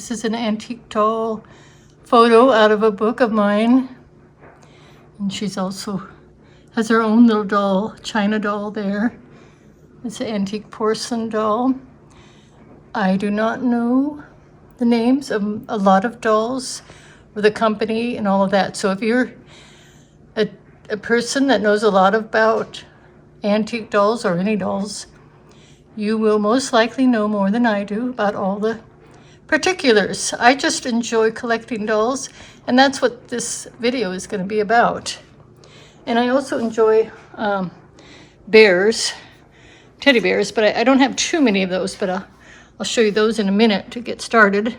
This is an antique doll photo out of a book of mine. And she's also has her own little doll, China doll there. It's an antique porcelain doll. I do not know the names of a lot of dolls or the company and all of that. So if you're a person that knows a lot about antique dolls or any dolls, you will most likely know more than I do about all the particulars. I just enjoy collecting dolls, and that's what this video is going to be about. And I also enjoy bears, teddy bears, but I don't have too many of those, but I'll show you those in a minute to get started.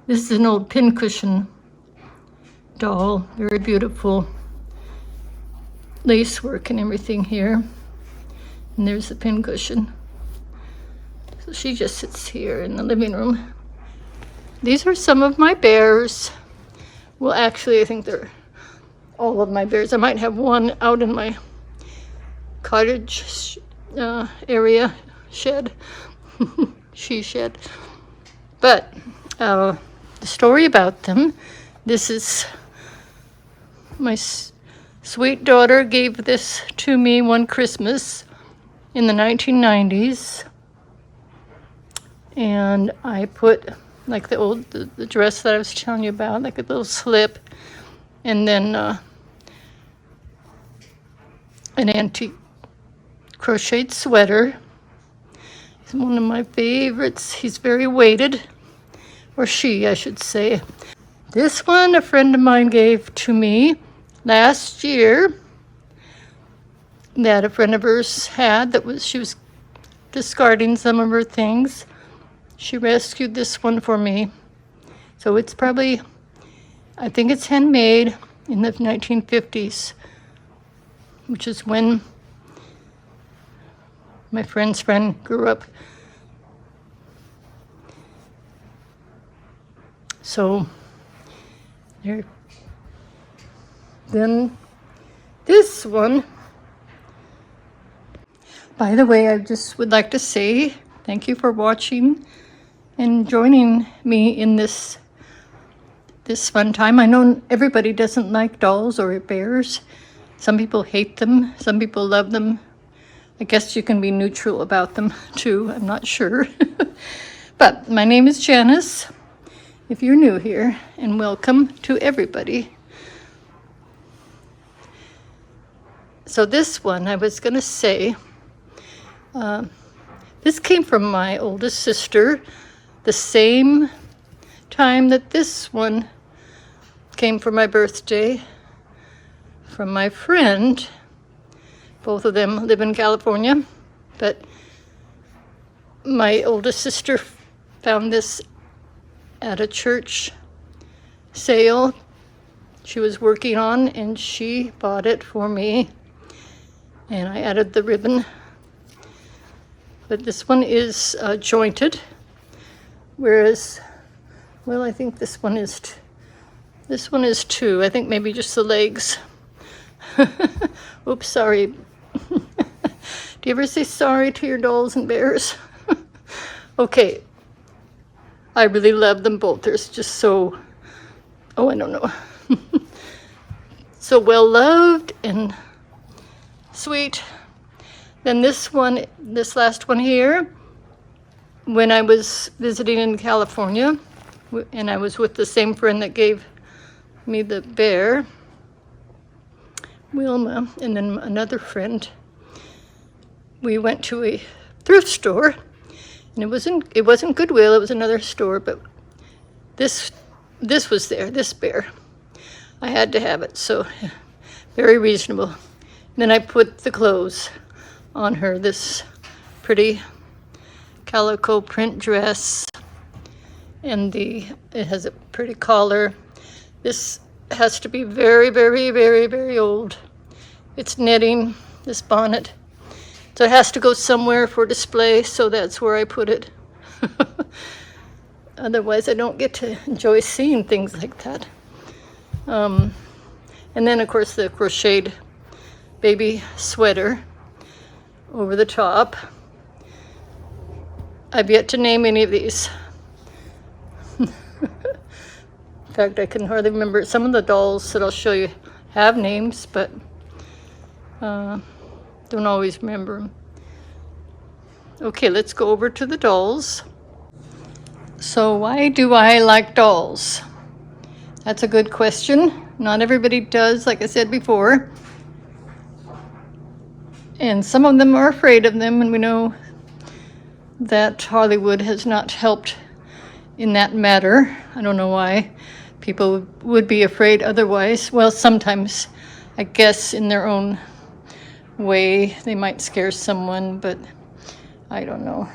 This is an old pincushion doll, very beautiful lace work and everything here. And there's the pincushion. So she just sits here in the living room. These are some of my bears. Well, actually, I think they're all of my bears. I might have one out in my cottage area, shed, she shed. But the story about them, this is my sweet daughter gave this to me one Christmas in the 1990s. And I put like the dress that I was telling you about, like a little slip, and then an antique crocheted sweater. It's one of my favorites. He's very weighted, or she, I should say. This one a friend of mine gave to me last year, that a friend of hers had, she was discarding some of her things. She rescued this one for me. So it's probably, I think it's handmade in the 1950s, which is when my friend's friend grew up. So there. Then this one, by the way, I just would like to say thank you for watching and joining me in this fun time. I know everybody doesn't like dolls or bears. Some people hate them, some people love them. I guess you can be neutral about them too, I'm not sure. But my name is Janice, if you're new here, and welcome to everybody. So this one, I was going to say, this came from my oldest sister, the same time that this one came for my birthday from my friend. Both of them live in California, but my oldest sister found this at a church sale she was working on, and she bought it for me, and I added the ribbon. But this one is jointed, whereas, well, I think this one is too. I think maybe just the legs. Oops, sorry. Do you ever say sorry to your dolls and bears? Okay. I really love them both. They're just so, I don't know. So well loved and sweet. Then this last one here, when I was visiting in California, and I was with the same friend that gave me the bear, Wilma, and then another friend, we went to a thrift store, and it wasn't Goodwill, it was another store, but this was there, this bear. I had to have it, so very reasonable. And then I put the clothes on her, this pretty calico print dress, and it has a pretty collar. This has to be very, very, very, very old. It's knitting, this bonnet. So it has to go somewhere for display, so that's where I put it. Otherwise, I don't get to enjoy seeing things like that. And then, of course, the crocheted baby sweater over the top. I've yet to name any of these. In fact, I can hardly remember. Some of the dolls that I'll show you have names, but don't always remember them. Okay, let's go over to the dolls. So why do I like dolls? That's a good question. Not everybody does, like I said before. And some of them are afraid of them, and we know that Hollywood has not helped in that matter. I don't know why people would be afraid otherwise. Well, sometimes, I guess, in their own way, they might scare someone, but I don't know.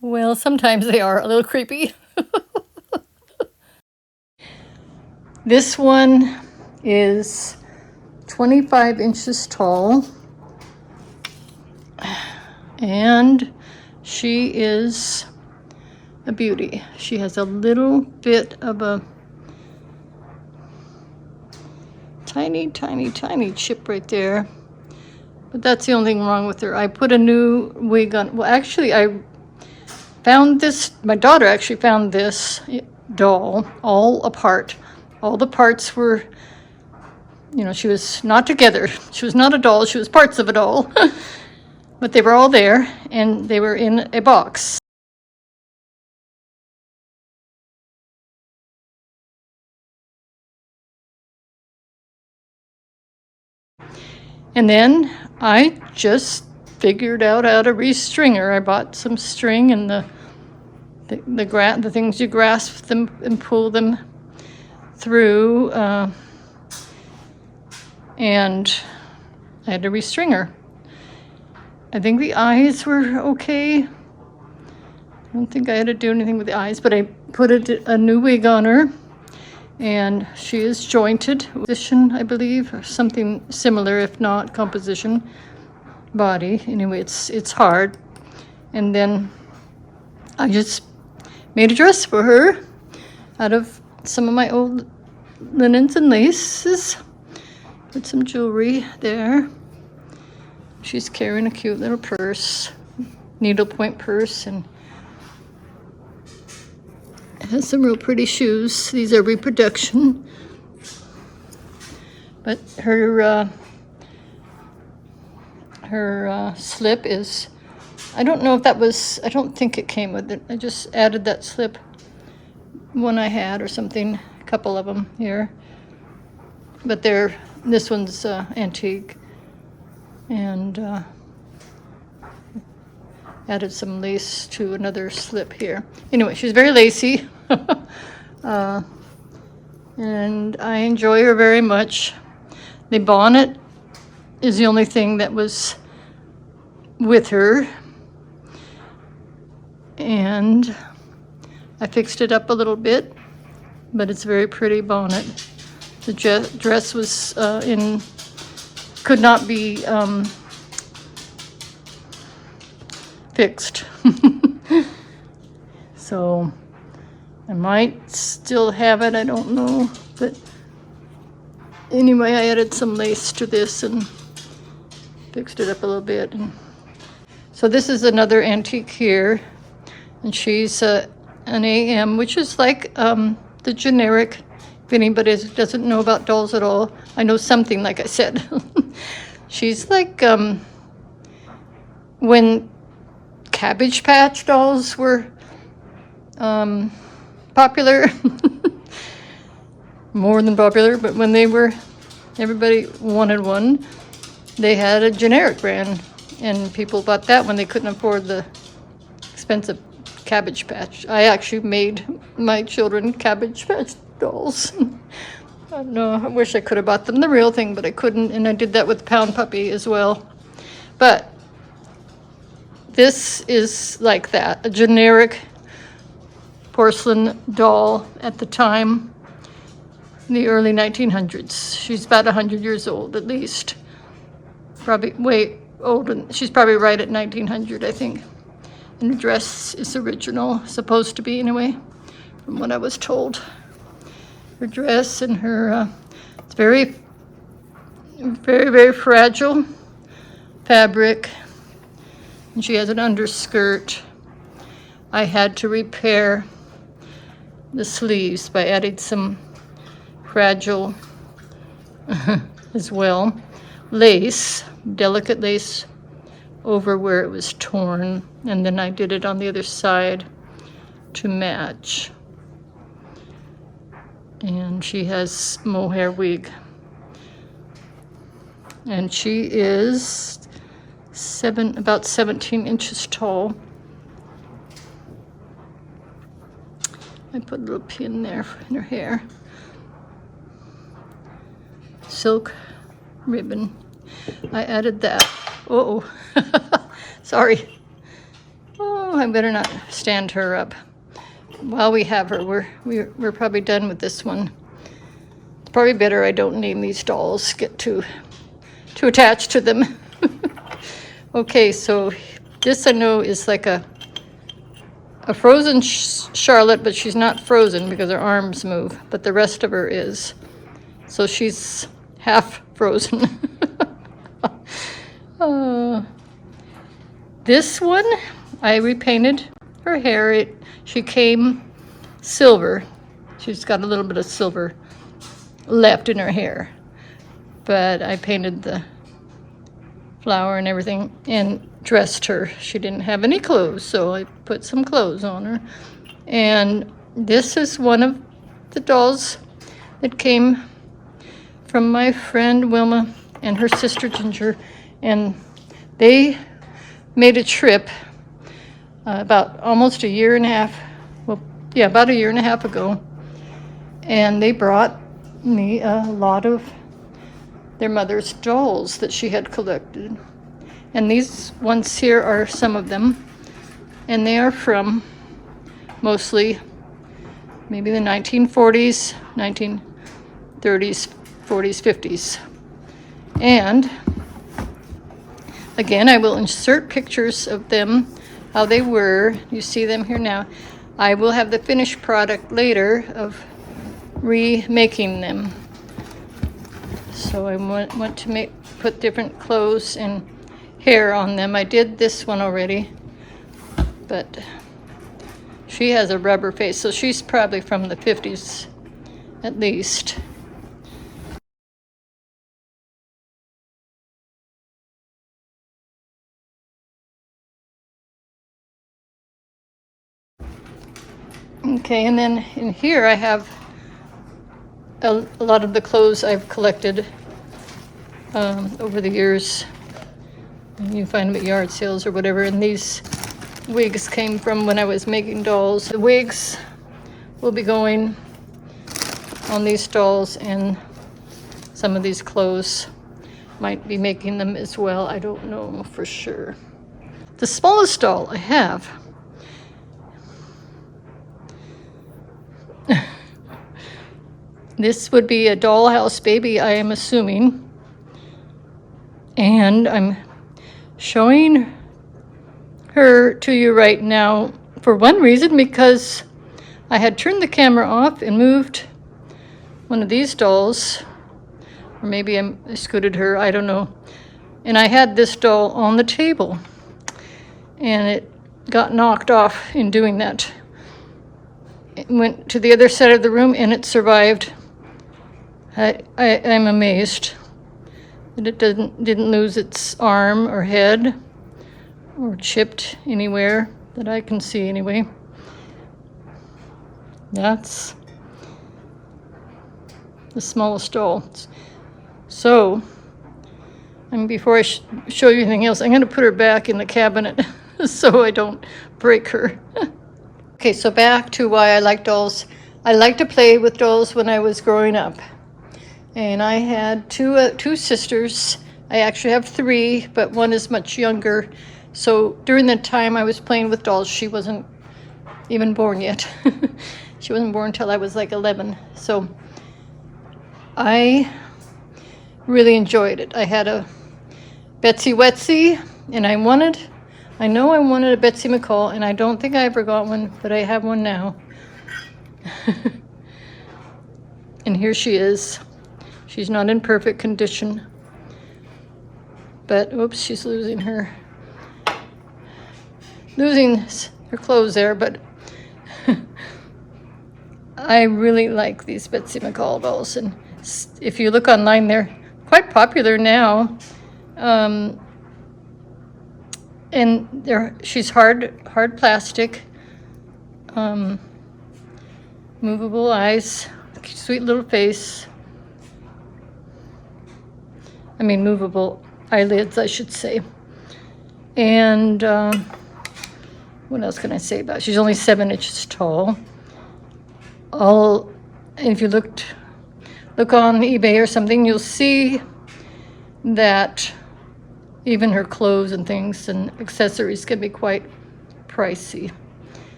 Well, sometimes they are a little creepy. This one is 25 inches tall, and she is a beauty. She has a little bit of a tiny, tiny, tiny chip right there, but that's the only thing wrong with her. I put a new wig on. Well, actually, I found this, my daughter actually found this doll all apart. All the parts were, you know, she was not together. She was not a doll, she was parts of a doll. But they were all there, and they were in a box. And then I just figured out how to restring her. I bought some string and the things you grasp them and pull them through, and I had to restring her. I think the eyes were okay. I don't think I had to do anything with the eyes, but I put a new wig on her, and she is jointed position, I believe, or something similar, if not composition body. Anyway, it's hard. And then I just made a dress for her out of some of my old linens and laces. Put some jewelry there. She's carrying a cute little purse, needlepoint purse, and it has some real pretty shoes. These are reproduction. But her slip is, I don't know if that was, I don't think it came with it. I just added that slip one I had or something, a couple of them here. But this one's antique. And added some lace to another slip here. Anyway, she's very lacy. And I enjoy her very much. The bonnet is the only thing that was with her. And I fixed it up a little bit, but it's a very pretty bonnet. The dress was could not be fixed. So I might still have it, I don't know. But anyway, I added some lace to this and fixed it up a little bit. And so this is another antique here, and she's an AM, which is like the generic. If anybody doesn't know about dolls at all, I know something, like I said. She's like when Cabbage Patch dolls were popular. More than popular, but when they were, everybody wanted one. They had a generic brand, and people bought that when they couldn't afford the expensive Cabbage Patch. I actually made my children Cabbage Patch dolls. I don't know, I wish I could have bought them the real thing, but I couldn't, and I did that with Pound Puppy as well. But this is like that, a generic porcelain doll at the time, in the early 1900s. She's about 100 years old at least. Probably way older. She's probably right at 1900, I think. And the dress is original, supposed to be anyway, from what I was told. Her dress and her, it's very, very, very fragile fabric. And she has an underskirt. I had to repair the sleeves by adding some fragile as well lace, delicate lace over where it was torn, and then I did it on the other side to match. And she has mohair wig, and she is about 17 inches tall. I put a little pin there in her hair. Silk ribbon. I added that. Uh-oh. Sorry. Oh, I better not stand her up. While we have her, we're probably done with this one. It's probably better I don't name these dolls, get too attached to them. Okay, so this I know is like a frozen Charlotte, but she's not frozen because her arms move, but the rest of her is. So she's half frozen. This one, I repainted her hair. She came silver. She's got a little bit of silver left in her hair. But I painted the flower and everything and dressed her. She didn't have any clothes, so I put some clothes on her. And this is one of the dolls that came from my friend Wilma and her sister Ginger, and they made a trip about almost a year and a half, well, yeah, about a year and a half ago, and they brought me a lot of their mother's dolls that she had collected. And these ones here are some of them, and they are from mostly maybe the 1940s, 1930s, 40s, 50s. And again, I will insert pictures of them, how they were. You see them here now. I will have the finished product later of remaking them. So I want to put different clothes and hair on them. I did this one already, but she has a rubber face, so she's probably from the 50s at least. Okay, and then in here I have a lot of the clothes I've collected over the years. And you find them at yard sales or whatever. And these wigs came from when I was making dolls. The wigs will be going on these dolls, and some of these clothes might be making them as well. I don't know for sure. The smallest doll I have this would be a dollhouse baby, I am assuming. And I'm showing her to you right now for one reason, because I had turned the camera off and moved one of these dolls, or maybe I scooted her, I don't know. And I had this doll on the table, and it got knocked off in doing that. It went to the other side of the room, and it survived. I'm amazed that it didn't lose its arm or head or chipped anywhere that I can see anyway. That's the smallest doll. So, before I show you anything else, I'm going to put her back in the cabinet so I don't break her. Okay, so back to why I like dolls. I liked to play with dolls when I was growing up. And I had two sisters. I actually have three, but one is much younger. So during the time I was playing with dolls, she wasn't even born yet. She wasn't born until I was like 11. So I really enjoyed it. I had a Betsy Wetsy, and I know I wanted a Betsy McCall, and I don't think I ever got one, but I have one now. And here she is. She's not in perfect condition, but oops, she's losing her clothes there, but I really like these Betsy McCall dolls, and if you look online, they're quite popular now. And she's hard plastic, movable eyes, sweet little face. I mean, movable eyelids, I should say. And what else can I say about it? She's only 7 inches tall. And if you look on eBay or something, you'll see that even her clothes and things and accessories can be quite pricey.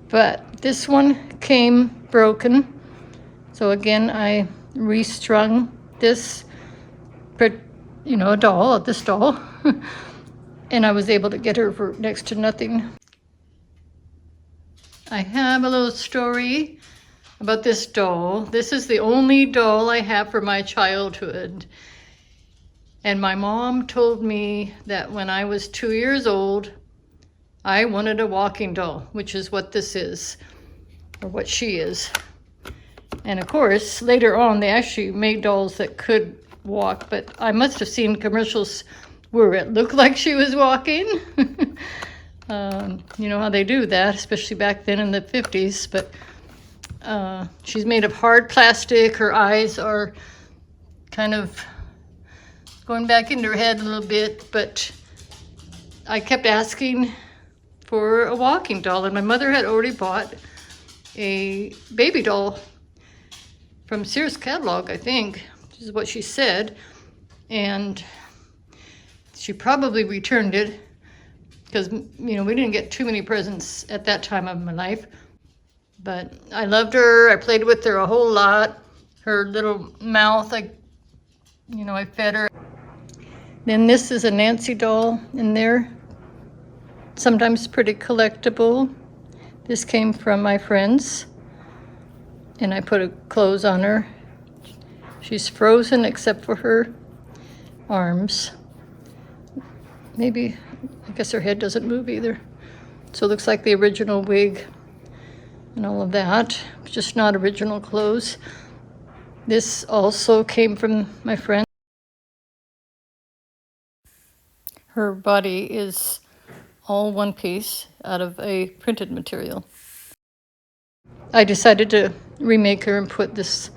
But this one came broken. So again, I restrung this, this doll. And I was able to get her for next to nothing. I have a little story about this doll. This is the only doll I have from my childhood. And my mom told me that when I was 2 years old, I wanted a walking doll, which is what this is, or what she is. And of course, later on, they actually made dolls that could walk, but I must have seen commercials where it looked like she was walking. You know how they do that, especially back then in the 50s, but she's made of hard plastic. Her eyes are kind of going back into her head a little bit, but I kept asking for a walking doll, and my mother had already bought a baby doll from Sears catalog, I think, which is what she said, and she probably returned it because, we didn't get too many presents at that time of my life. But I loved her. I played with her a whole lot. Her little mouth, I fed her. Then this is a Nancy doll in there. Sometimes pretty collectible. This came from my friends, and I put clothes on her. She's frozen except for her arms. Maybe, I guess her head doesn't move either. So it looks like the original wig and all of that, just not original clothes. This also came from my friend. Her body is all one piece out of a printed material. I decided to remake her and put this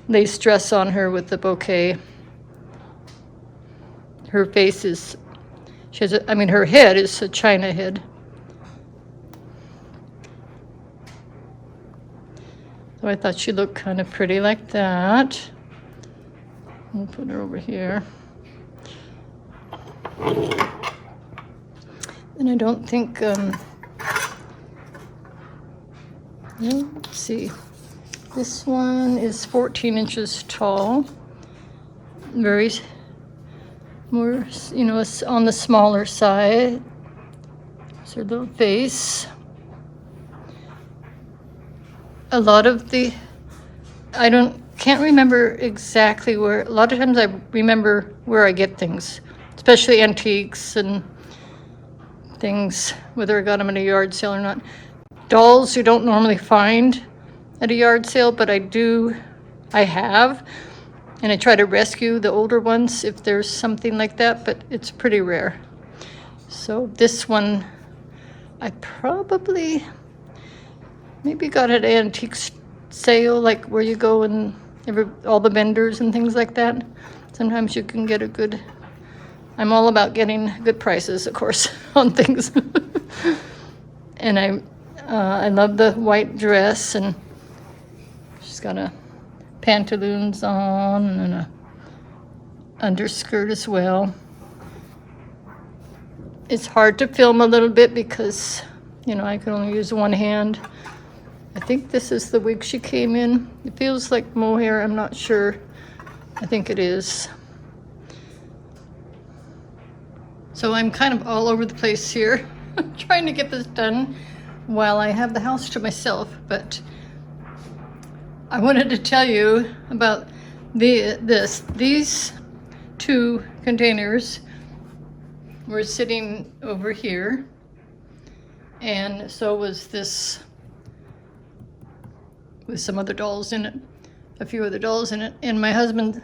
lace dress on her with the bouquet. Her face is, her head is a china head. So I thought she looked kind of pretty like that. We'll put her over here. And I don't think, let's see. This one is 14 inches tall. Very, more, on the smaller side. It's her little face. A lot of can't remember exactly where. A lot of times I remember where I get things, especially antiques and things, whether I got them at a yard sale or not. Dolls you don't normally find at a yard sale, but I have, and I try to rescue the older ones if there's something like that, but it's pretty rare. So this one, I probably maybe got at an antique sale, like where you go and all the vendors and things like that. Sometimes you can get I'm all about getting good prices, of course, on things. And I love the white dress, and she's got a pantaloons on and a underskirt as well. It's hard to film a little bit because, I can only use one hand. I think this is the wig she came in. It feels like mohair, I'm not sure. I think it is. So I'm kind of all over the place here, trying to get this done while I have the house to myself. But I wanted to tell you about these two containers were sitting over here. And so was this, with some other dolls in it, a few other dolls in it. And my husband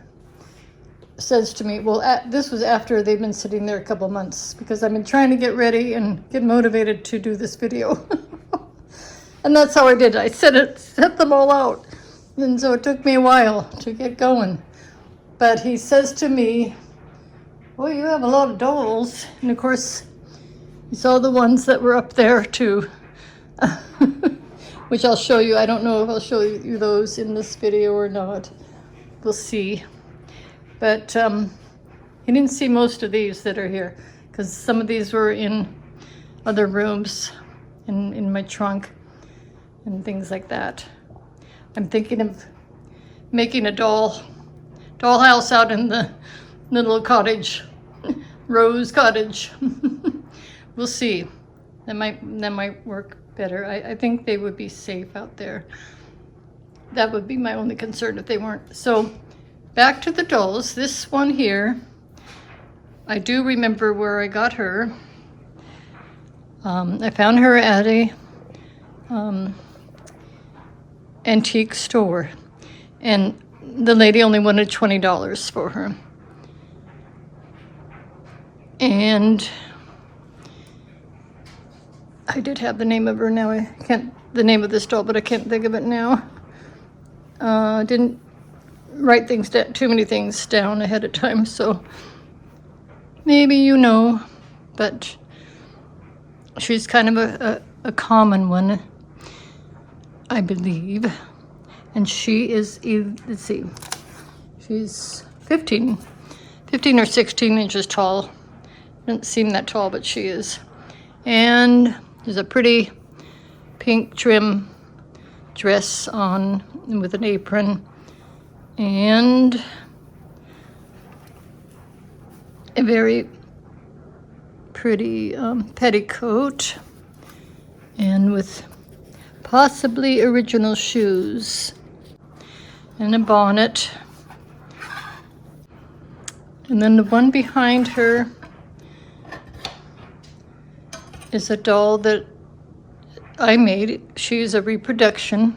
says to me, well, this was after they've been sitting there a couple months, because I've been trying to get ready and get motivated to do this video. And that's how I did. I set them all out. And so it took me a while to get going. But he says to me, well, you have a lot of dolls. And of course, he saw the ones that were up there too, which I'll show you. I don't know if I'll show you those in this video or not. We'll see. But he didn't see most of these that are here, because some of these were in other rooms, in my trunk and things like that. I'm thinking of making a dollhouse out in the little cottage, Rose Cottage. We'll see. That might work better. I think they would be safe out there. That would be my only concern if they weren't. So back to the dolls. This one here, I do remember where I got her. I found her at a antique store, and the lady only wanted $20 for her. And I did have the name of her. Now the name of this doll, but I can't think of it now. Didn't write too many things down ahead of time, so maybe you know, but she's kind of a common one, I believe. And she is, let's see, she's 15 or 16 inches tall. Doesn't seem that tall, but she is. And there's a pretty pink trim dress on with an apron, and a very pretty petticoat, and with possibly original shoes, and a bonnet. And then the one behind her is a doll that I made. She's a reproduction.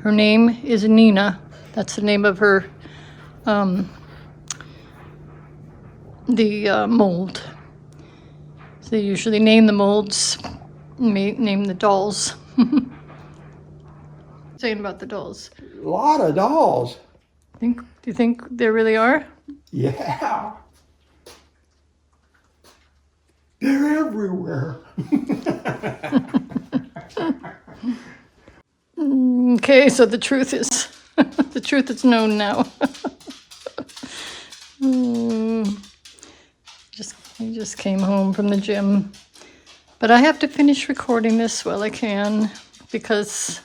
Her name is Nina. That's the name of her, mold. So they usually name the molds, name the dolls. Saying about the dolls. A lot of dolls. Do you think there really are? Yeah. They're everywhere. Okay, so the truth is known now. I just came home from the gym, but I have to finish recording this while I can, because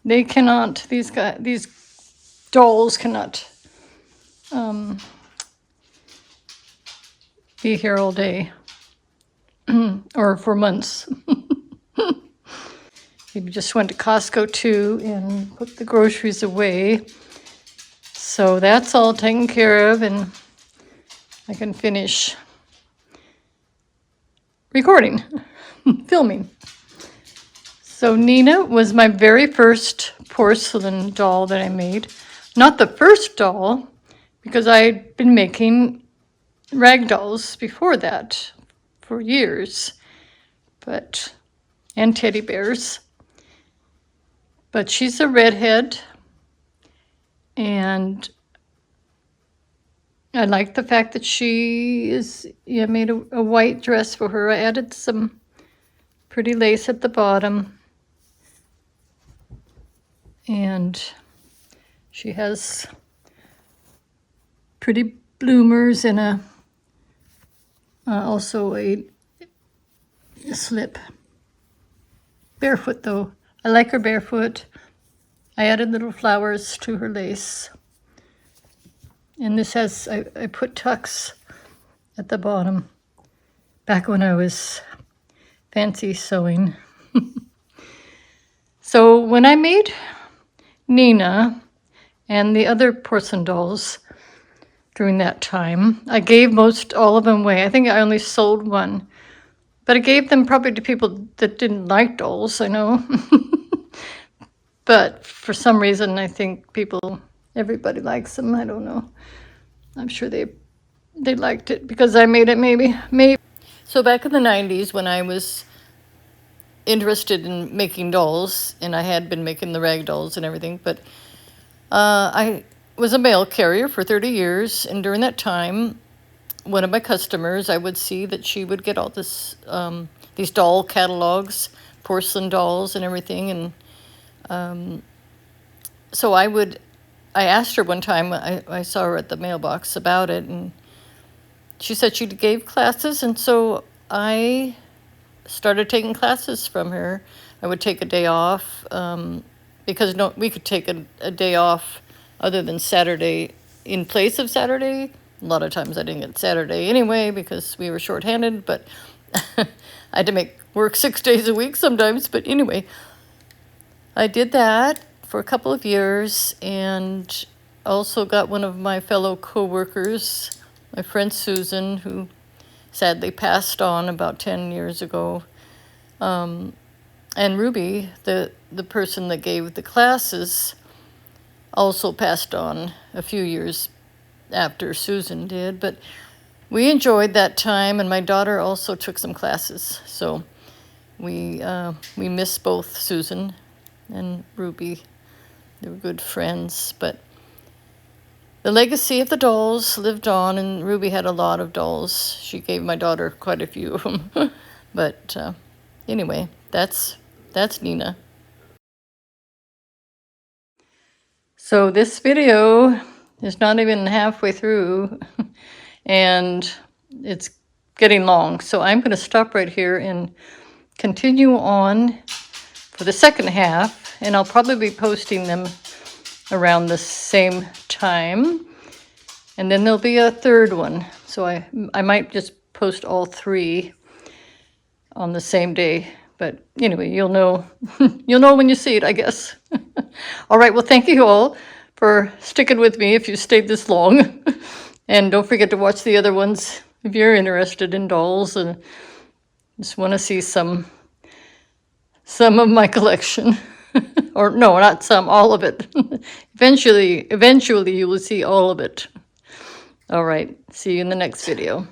they cannot. These dolls cannot be here all day or for months. We just went to Costco too and put the groceries away. So that's all taken care of, and I can finish recording, filming. So Nina was my very first porcelain doll that I made. Not the first doll, because I'd been making rag dolls before that for years, and teddy bears. But she's a redhead, and I like the fact that she is, made a white dress for her. I added some pretty lace at the bottom, and she has pretty bloomers and also a slip. Barefoot though. I like her barefoot. I added little flowers to her lace. And this has, I put tucks at the bottom, back when I was fancy sewing. So when I made Nina and the other porcelain dolls during that time, I gave all of them away. I think I only sold one. But I gave them probably to people that didn't like dolls, I know. But for some reason, I think everybody likes them. I don't know. I'm sure they liked it because I made it, maybe. So back in the 90s, when I was interested in making dolls, and I had been making the rag dolls and everything, but I was a mail carrier for 30 years, and during that time, one of my customers, I would see that she would get all these doll catalogs, porcelain dolls and everything, and so I asked her one time, I saw her at the mailbox about it, and she said she gave classes, and so I started taking classes from her. I would take a day off, because we could take a day off other than Saturday in place of Saturday. A lot of times I didn't get Saturday anyway because we were shorthanded, but I had to work 6 days a week sometimes. But anyway, I did that for a couple of years, and also got one of my fellow co-workers, my friend Susan, who sadly passed on about 10 years ago. And Ruby, the person that gave the classes, also passed on a few years after Susan did. But we enjoyed that time, and my daughter also took some classes. So we miss both Susan and Ruby. They were good friends, but the legacy of the dolls lived on, and Ruby had a lot of dolls. She gave my daughter quite a few of them. But anyway, that's Nina. So this video is not even halfway through, and it's getting long. So I'm going to stop right here and continue on for the second half, and I'll probably be posting them around the same time. And then there'll be a third one. So I might just post all three on the same day. But anyway, you'll know you'll know when you see it, I guess. All right, well, thank you all for sticking with me if you stayed this long. And don't forget to watch the other ones if you're interested in dolls and just want to see some of my collection. Or no, not some, all of it. Eventually you will see all of it. All right, see you in the next video.